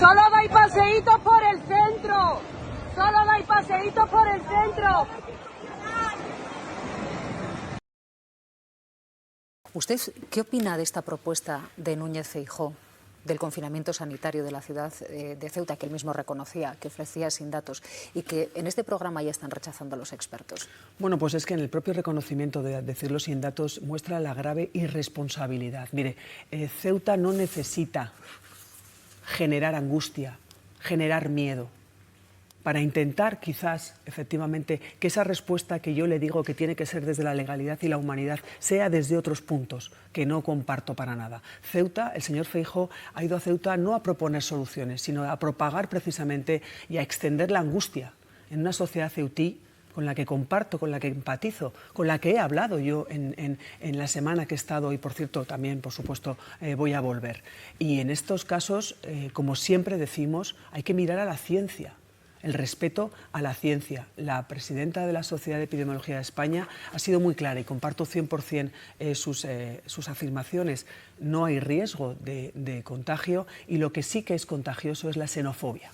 Solo dais paseitos por el centro. Solo dais paseitos por el centro. ¿Usted qué opina de esta propuesta de Núñez Feijóo del confinamiento sanitario de la ciudad de Ceuta, que él mismo reconocía, que ofrecía sin datos y que en este programa ya están rechazando los expertos? Bueno, pues es que en el propio reconocimiento de decirlo sin datos muestra la grave irresponsabilidad. Mire, Ceuta no necesita generar angustia, generar miedo, para intentar quizás, efectivamente, que esa respuesta que yo le digo que tiene que ser desde la legalidad y la humanidad sea desde otros puntos que no comparto para nada. Ceuta, el señor Feijóo ha ido a Ceuta no a proponer soluciones, sino a propagar precisamente y a extender la angustia en una sociedad ceutí con la que comparto, con la que empatizo, con la que he hablado yo en la semana que he estado y, por cierto, también, por supuesto, voy a volver. Y en estos casos, como siempre decimos, hay que mirar a la ciencia. El respeto a la ciencia. La presidenta de la Sociedad de Epidemiología de España ha sido muy clara y comparto 100% sus afirmaciones. No hay riesgo de contagio y lo que sí que es contagioso es la xenofobia.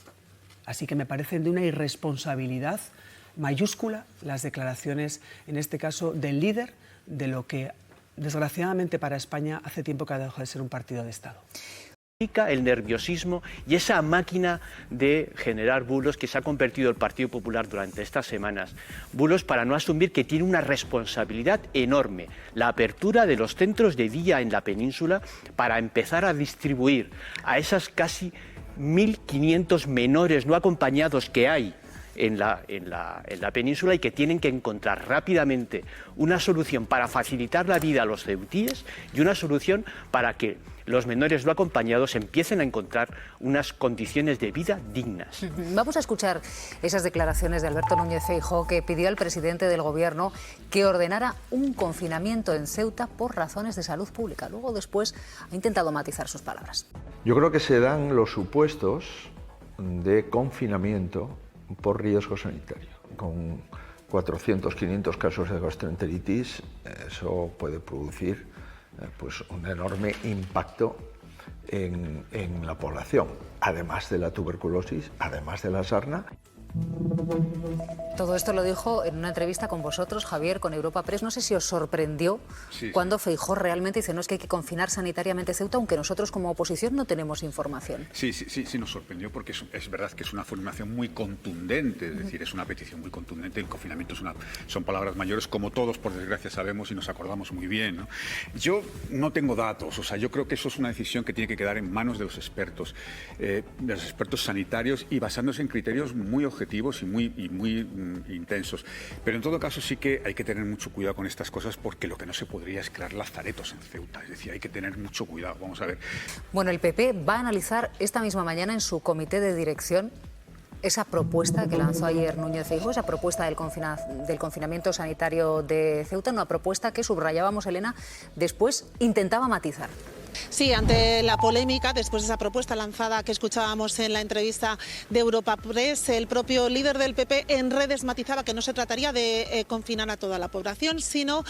Así que me parecen de una irresponsabilidad mayúscula las declaraciones, en este caso, del líder de lo que, desgraciadamente para España, hace tiempo que ha dejado de ser un partido de Estado. El nerviosismo y esa máquina de generar bulos que se ha convertido el Partido Popular durante estas semanas. Bulos para no asumir que tiene una responsabilidad enorme. La apertura de los centros de día en la península para empezar a distribuir a esas casi 1.500 menores no acompañados que hay en la península y que tienen que encontrar rápidamente una solución para facilitar la vida a los ceutíes y una solución para que los menores no acompañados empiecen a encontrar unas condiciones de vida dignas. Vamos a escuchar esas declaraciones de Alberto Núñez Feijóo, que pidió al presidente del Gobierno que ordenara un confinamiento en Ceuta por razones de salud pública. Luego, después, ha intentado matizar sus palabras. Yo creo que se dan los supuestos de confinamiento por riesgo sanitario. Con 400, 500 casos de gastroenteritis, eso puede producir pues un enorme impacto en la población, además de la tuberculosis, además de la sarna. Todo esto lo dijo en una entrevista con vosotros, Javier, con Europa Press. No sé si os sorprendió cuando Feijóo realmente dice no, es que hay que confinar sanitariamente Ceuta, aunque nosotros como oposición no tenemos información. Sí, nos sorprendió porque es verdad que es una afirmación muy contundente, es decir, es una petición muy contundente. El confinamiento son palabras mayores, como todos, por desgracia, sabemos y nos acordamos muy bien, ¿no? Yo no tengo datos, o sea, yo creo que eso es una decisión que tiene que quedar en manos de los expertos sanitarios y basándose en criterios muy objetivos y muy intensos. Pero en todo caso sí que hay que tener mucho cuidado con estas cosas porque lo que no se podría es crear lazaretos en Ceuta. Es decir, hay que tener mucho cuidado. Vamos a ver. Bueno, el PP va a analizar esta misma mañana en su comité de dirección esa propuesta que lanzó ayer Núñez Feijóo, esa propuesta del confinamiento sanitario de Ceuta, una propuesta que, subrayábamos, Elena, después intentaba matizar. Sí, ante la polémica, después de esa propuesta lanzada que escuchábamos en la entrevista de Europa Press, el propio líder del PP en redes matizaba que no se trataría de confinar a toda la población, sino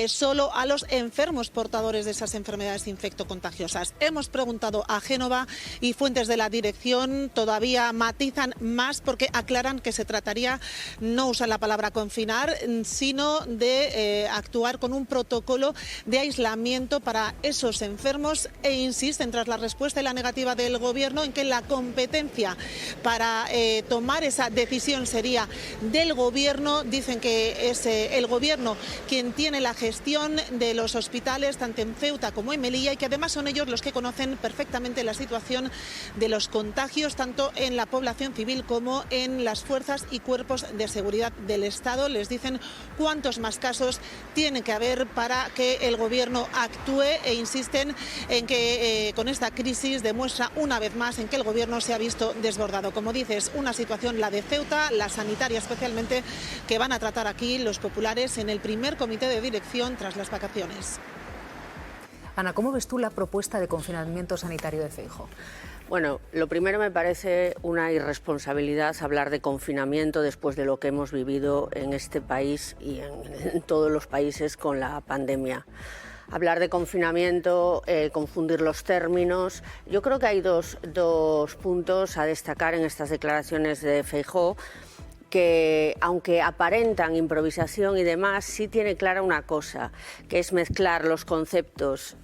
solo a los enfermos portadores de esas enfermedades infectocontagiosas. Hemos preguntado a Génova y fuentes de la dirección todavía matizan más porque aclaran que se trataría, no usan la palabra confinar, sino de actuar con un protocolo de aislamiento para esos enfermos e insisten, tras la respuesta y la negativa del Gobierno, en que la competencia para tomar esa decisión sería del Gobierno. Dicen que es el Gobierno quien tiene la gestión de los hospitales, tanto en Ceuta como en Melilla, y que además son ellos los que conocen perfectamente la situación de los contagios, tanto en la población civil como en las fuerzas y cuerpos de seguridad del Estado. Les dicen cuántos más casos tiene que haber para que el Gobierno actúe e insisten en que con esta crisis demuestra una vez más en que el Gobierno se ha visto desbordado. Como dices, una situación, la de Ceuta, la sanitaria especialmente, que van a tratar aquí los populares en el primer comité de dirección tras las vacaciones. Ana, ¿cómo ves tú la propuesta de confinamiento sanitario de Feijóo? Bueno, lo primero, me parece una irresponsabilidad hablar de confinamiento después de lo que hemos vivido en este país y en todos los países con la pandemia. hablar de confinamiento, confundir los términos. Yo creo que hay dos puntos a destacar en estas declaraciones de Feijóo, que aunque aparentan improvisación y demás, sí tiene clara una cosa, que es mezclar los conceptos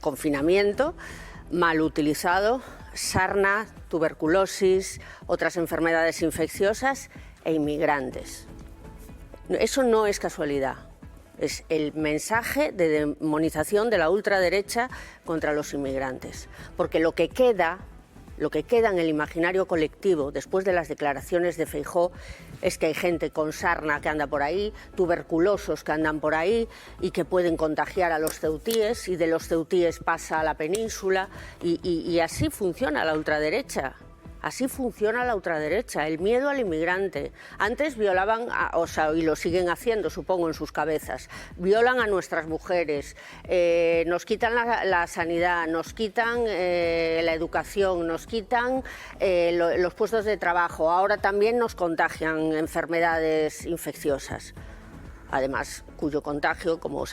confinamiento, mal utilizado, sarna, tuberculosis, otras enfermedades infecciosas e inmigrantes. Eso no es casualidad. Es el mensaje de demonización de la ultraderecha contra los inmigrantes. Porque lo que queda en el imaginario colectivo después de las declaraciones de Feijóo es que hay gente con sarna que anda por ahí, tuberculosos que andan por ahí y que pueden contagiar a los ceutíes, y de los ceutíes pasa a la península, y así funciona la ultraderecha. Así funciona la ultraderecha, el miedo al inmigrante. Antes violaban, y lo siguen haciendo, supongo, en sus cabezas. Violan a nuestras mujeres, nos quitan la sanidad, nos quitan la educación, nos quitan los puestos de trabajo. Ahora también nos contagian enfermedades infecciosas. Además, cuyo contagio, como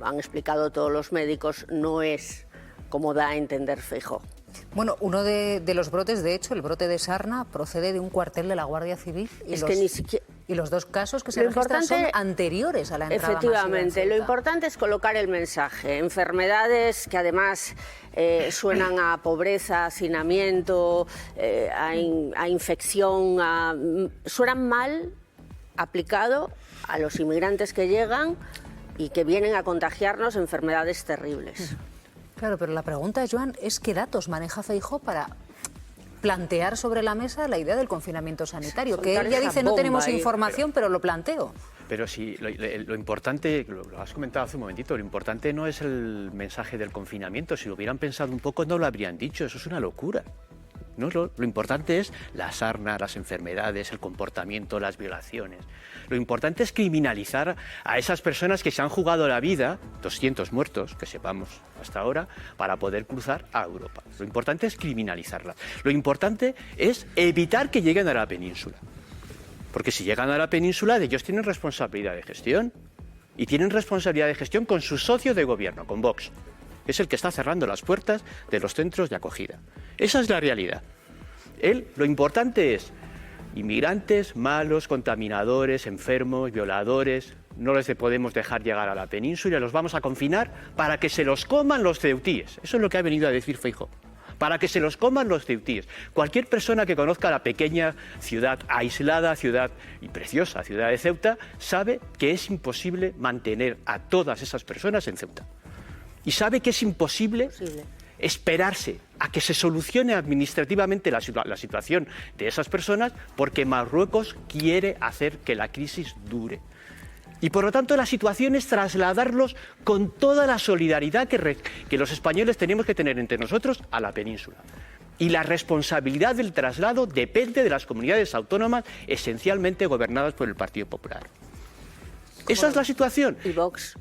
han explicado todos los médicos, no es como da a entender Feijóo. Bueno, uno de los brotes, de hecho, el brote de sarna, procede de un cuartel de la Guardia Civil. Y los dos casos que se registran son anteriores a la entrada masiva en Ceuta. Efectivamente, lo importante es colocar el mensaje. Enfermedades que además suenan a pobreza, a hacinamiento, a infección, suenan mal aplicado a los inmigrantes que llegan y que vienen a contagiarnos enfermedades terribles. Claro, pero la pregunta, Joan, es qué datos maneja Feijóo para plantear sobre la mesa la idea del confinamiento sanitario, que él ya dice no tenemos información, pero lo planteo. Pero sí, lo importante, lo has comentado hace un momentito, lo importante no es el mensaje del confinamiento. Si lo hubieran pensado un poco no lo habrían dicho, eso es una locura. ¿No? Lo importante es la sarna, las enfermedades, el comportamiento, las violaciones. Lo importante es criminalizar a esas personas que se han jugado la vida, 200 muertos, que sepamos hasta ahora, para poder cruzar a Europa. Lo importante es criminalizarlas. Lo importante es evitar que lleguen a la península. Porque si llegan a la península, ellos tienen responsabilidad de gestión. Y tienen responsabilidad de gestión con su socio de gobierno, con Vox. Es el que está cerrando las puertas de los centros de acogida. Esa es la realidad. Lo importante es inmigrantes, malos, contaminadores, enfermos, violadores. No les podemos dejar llegar a la península, los vamos a confinar para que se los coman los ceutíes. Eso es lo que ha venido a decir Feijóo. Para que se los coman los ceutíes. Cualquier persona que conozca la pequeña ciudad aislada, ciudad y preciosa, ciudad de Ceuta, sabe que es imposible mantener a todas esas personas en Ceuta. Y sabe que es imposible esperarse a que se solucione administrativamente la situación de esas personas, porque Marruecos quiere hacer que la crisis dure. Y por lo tanto la situación es trasladarlos con toda la solidaridad que los españoles tenemos que tener entre nosotros a la península. Y la responsabilidad del traslado depende de las comunidades autónomas esencialmente gobernadas por el Partido Popular. Esa es la situación. Y Vox.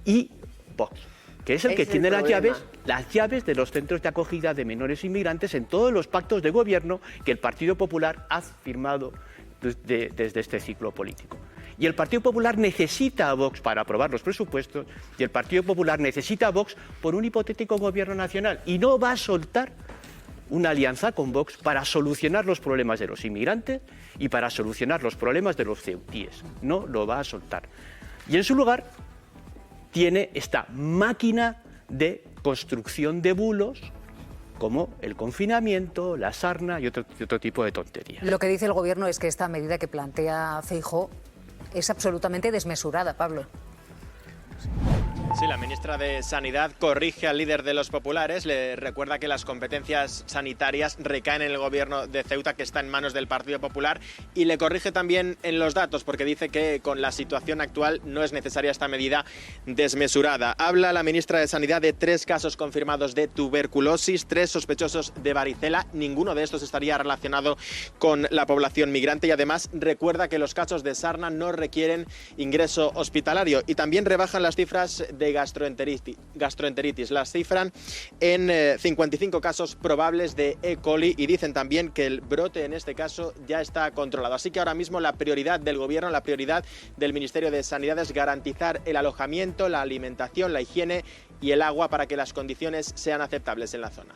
Que es el que tiene las llaves de los centros de acogida de menores inmigrantes en todos los pactos de gobierno que el Partido Popular ha firmado desde este ciclo político. Y el Partido Popular necesita a Vox para aprobar los presupuestos, y el Partido Popular necesita a Vox por un hipotético gobierno nacional, y no va a soltar una alianza con Vox para solucionar los problemas de los inmigrantes y para solucionar los problemas de los ceutíes. No lo va a soltar. Y en su lugar tiene esta máquina de construcción de bulos como el confinamiento, la sarna y otro tipo de tonterías. Lo que dice el Gobierno es que esta medida que plantea Feijóo es absolutamente desmesurada, Pablo. Sí, la ministra de Sanidad corrige al líder de los populares, le recuerda que las competencias sanitarias recaen en el gobierno de Ceuta, que está en manos del Partido Popular, y le corrige también en los datos, porque dice que con la situación actual no es necesaria esta medida desmesurada. Habla la ministra de Sanidad de 3 casos confirmados de tuberculosis, 3 sospechosos de varicela, ninguno de estos estaría relacionado con la población migrante, y además recuerda que los casos de sarna no requieren ingreso hospitalario, y también rebajan las cifras de de gastroenteritis. Las cifran en 55 casos probables de E. coli y dicen también que el brote en este caso ya está controlado. Así que ahora mismo la prioridad del Gobierno, la prioridad del Ministerio de Sanidad es garantizar el alojamiento, la alimentación, la higiene y el agua para que las condiciones sean aceptables en la zona.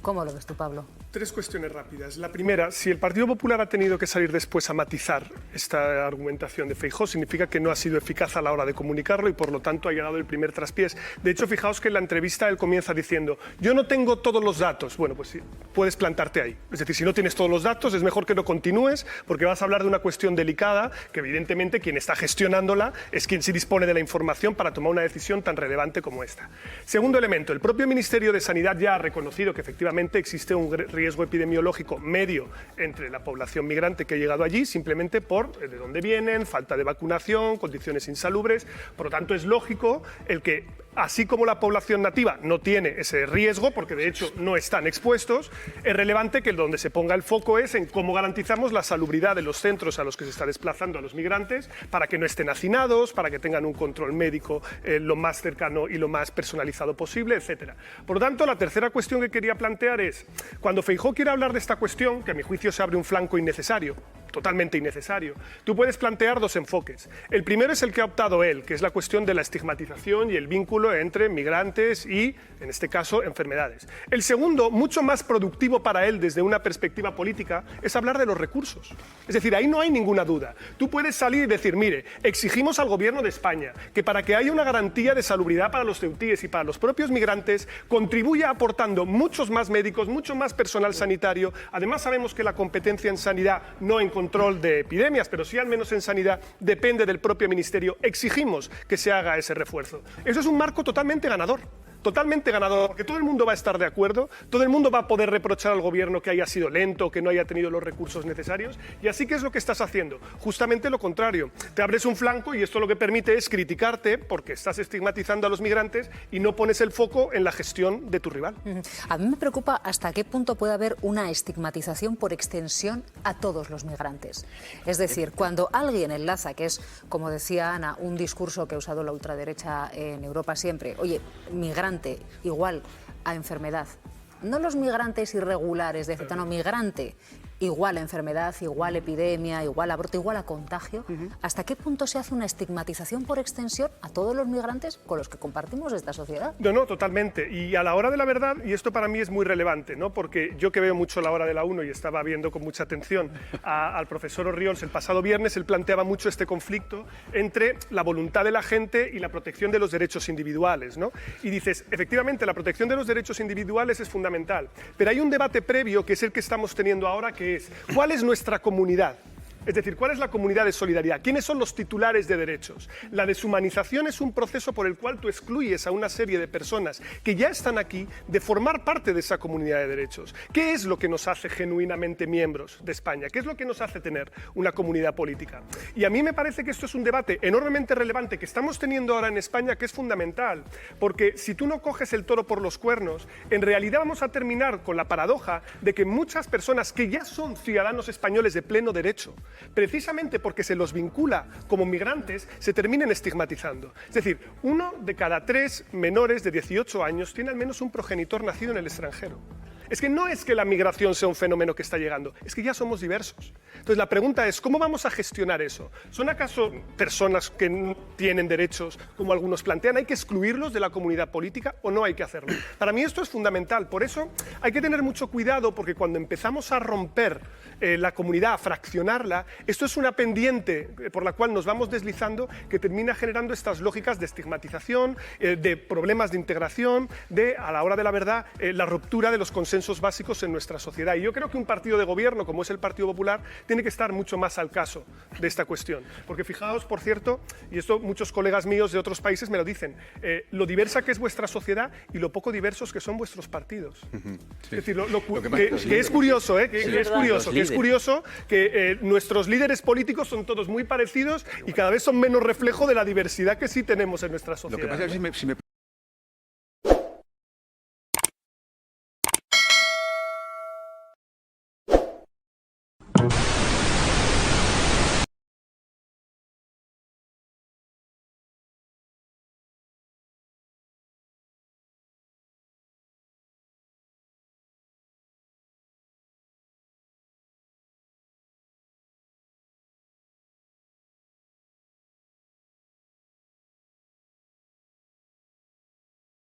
¿Cómo lo ves tú, Pablo? Tres cuestiones rápidas. La primera, si el Partido Popular ha tenido que salir después a matizar esta argumentación de Feijóo, significa que no ha sido eficaz a la hora de comunicarlo y por lo tanto ha llegado el primer traspiés. De hecho, fijaos que en la entrevista él comienza diciendo: yo no tengo todos los datos. Bueno, pues sí, puedes plantarte ahí. Es decir, si no tienes todos los datos, es mejor que no continúes, porque vas a hablar de una cuestión delicada que evidentemente quien está gestionándola es quien sí dispone de la información para tomar una decisión tan relevante como esta. Segundo elemento, el propio Ministerio de Sanidad ya ha reconocido que efectivamente existe un riesgo epidemiológico medio entre la población migrante que ha llegado allí, simplemente por de dónde vienen, falta de vacunación, condiciones insalubres. Por lo tanto, es lógico el que, así como la población nativa no tiene ese riesgo, porque de hecho no están expuestos, es relevante que donde se ponga el foco es en cómo garantizamos la salubridad de los centros a los que se está desplazando a los migrantes, para que no estén hacinados, para que tengan un control médico lo más cercano y lo más personalizado posible, etc. Por lo tanto, la tercera cuestión que quería plantear es, cuando Feijóo quiere hablar de esta cuestión, que a mi juicio se abre un flanco innecesario, totalmente innecesario, tú puedes plantear dos enfoques. El primero es el que ha optado él, que es la cuestión de la estigmatización y el vínculo entre migrantes y, en este caso, enfermedades. El segundo, mucho más productivo para él desde una perspectiva política, es hablar de los recursos. Es decir, ahí no hay ninguna duda. Tú puedes salir y decir: mire, exigimos al Gobierno de España que para que haya una garantía de salubridad para los ceutíes y para los propios migrantes, contribuya aportando muchos más médicos, mucho más personal sanitario. Además, sabemos que la competencia en sanidad, no en control de epidemias, pero sí al menos en sanidad, depende del propio Ministerio. Exigimos que se haga ese refuerzo. Eso es un marco totalmente ganador, porque todo el mundo va a estar de acuerdo, todo el mundo va a poder reprochar al Gobierno que haya sido lento, que no haya tenido los recursos necesarios, y así que es lo que estás haciendo, justamente lo contrario. Te abres un flanco y esto lo que permite es criticarte porque estás estigmatizando a los migrantes y no pones el foco en la gestión de tu rival. A mí me preocupa hasta qué punto puede haber una estigmatización por extensión a todos los migrantes. Es decir, cuando alguien enlaza, que es, como decía Ana, un discurso que ha usado la ultraderecha en Europa siempre, oye, migrante igual a enfermedad. No los migrantes irregulares de Ceuta, no, migrante igual a enfermedad, igual a epidemia, igual a brote, igual a contagio. ¿Hasta qué punto se hace una estigmatización por extensión a todos los migrantes con los que compartimos esta sociedad? No, totalmente. Y a la hora de la verdad, y esto para mí es muy relevante, ¿no? Porque yo que veo mucho la hora de la 1 y estaba viendo con mucha atención al profesor Orriols el pasado viernes, él planteaba mucho este conflicto entre la voluntad de la gente y la protección de los derechos individuales, ¿no? Y dices, efectivamente, la protección de los derechos individuales es fundamental, pero hay un debate previo que es el que estamos teniendo ahora, que es, ¿cuál es nuestra comunidad? Es decir, ¿cuál es la comunidad de solidaridad? ¿Quiénes son los titulares de derechos? La deshumanización es un proceso por el cual tú excluyes a una serie de personas que ya están aquí de formar parte de esa comunidad de derechos. ¿Qué es lo que nos hace genuinamente miembros de España? ¿Qué es lo que nos hace tener una comunidad política? Y a mí me parece que esto es un debate enormemente relevante que estamos teniendo ahora en España, que es fundamental, porque si tú no coges el toro por los cuernos, en realidad vamos a terminar con la paradoja de que muchas personas que ya son ciudadanos españoles de pleno derecho, precisamente porque se los vincula como migrantes, se terminen estigmatizando. Es decir, 1 de cada 3 menores de 18 años tiene al menos un progenitor nacido en el extranjero. Es que no es que la migración sea un fenómeno que está llegando, es que ya somos diversos. Entonces la pregunta es, ¿cómo vamos a gestionar eso? ¿Son acaso personas que no tienen derechos, como algunos plantean? ¿Hay que excluirlos de la comunidad política o no hay que hacerlo? Para mí esto es fundamental, por eso hay que tener mucho cuidado, porque cuando empezamos a romper la comunidad, a fraccionarla, esto es una pendiente por la cual nos vamos deslizando que termina generando estas lógicas de estigmatización, de problemas de integración, de, a la hora de la verdad, la ruptura de los consensos básicos en nuestra sociedad. Y yo creo que un partido de gobierno como es el Partido Popular tiene que estar mucho más al caso de esta cuestión. Porque fijaos, por cierto, y esto muchos colegas míos de otros países me lo dicen, lo diversa que es vuestra sociedad y lo poco diversos que son vuestros partidos. Es decir, que es curioso, que es curioso que nuestros líderes políticos son todos muy parecidos y cada vez son menos reflejo de la diversidad que sí tenemos en nuestra sociedad. Lo que pasa es que